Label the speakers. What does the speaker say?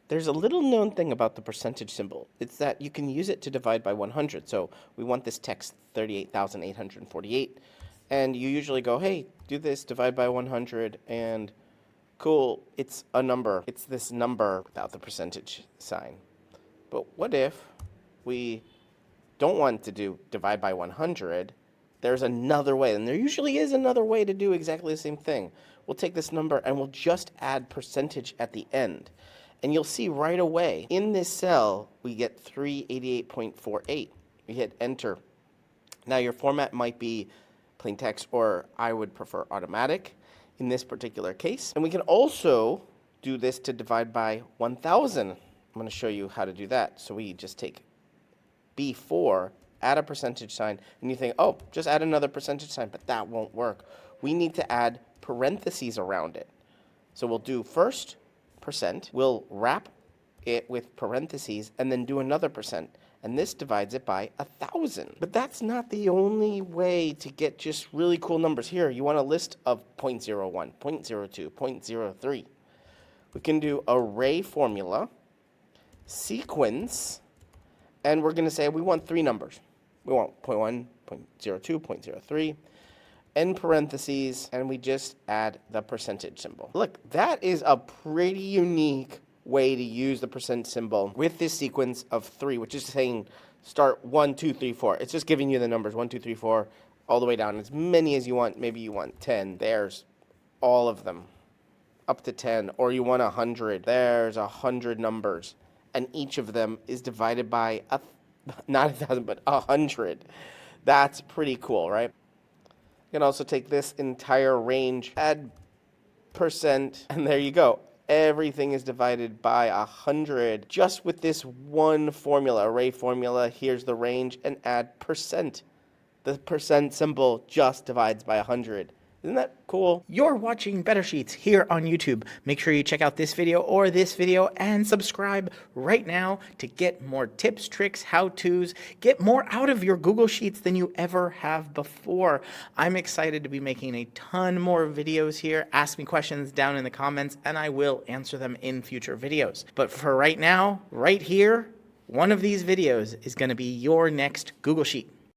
Speaker 1: There's a little known thing about the percentage symbol. It's that you can use it to divide by 100. So we want this text 38,848. And you usually go, hey, do this, divide by 100, and cool, it's a number. It's this number without the percentage sign. But what if we don't want to do divide by 100? There's another way, and there usually is another way to do exactly the same thing. We'll take this number and we'll just add percentage at the end. And you'll see right away, in this cell, we get 388.48. We hit enter. Now your format might be plain text, or I would prefer automatic in this particular case. And we can also do this to divide by 1,000. I'm going to show you how to do that. So we just take B4, add a percentage sign, and you think, oh, just add another percentage sign, but that won't work. We need to add parentheses around it. So we'll do first percent, we'll wrap it with parentheses, and then do another percent. And this divides it by 1,000. But that's not the only way to get just really cool numbers. Here, you want a list of 0.01, 0.02, 0.03. We can do array formula, sequence, and we're going to say we want 3 numbers. We want 0.1, 0.02, 0.03, end parentheses, and we just add the percentage symbol. Look, that is a pretty unique way to use the percent symbol with this sequence of 3, which is saying start 1, 2, 3, 4. It's just giving you the numbers 1, 2, 3, 4, all the way down, as many as you want. Maybe you want 10. There's all of them, up to 10. Or you want 100. There's 100 numbers, and each of them is divided by not 1,000, but 100. That's pretty cool, right? You can also take this entire range, add percent, and there you go. Everything is divided by 100 just with this one formula, array formula. Here's the range, and add percent. The percent symbol just divides by 100. Isn't that cool?
Speaker 2: You're watching Better Sheets here on YouTube. Make sure you check out this video or this video and subscribe right now to get more tips, tricks, how-tos. Get more out of your Google Sheets than you ever have before. I'm excited to be making a ton more videos here. Ask me questions down in the comments and I will answer them in future videos. But for right now, right here, one of these videos is going to be your next Google Sheet.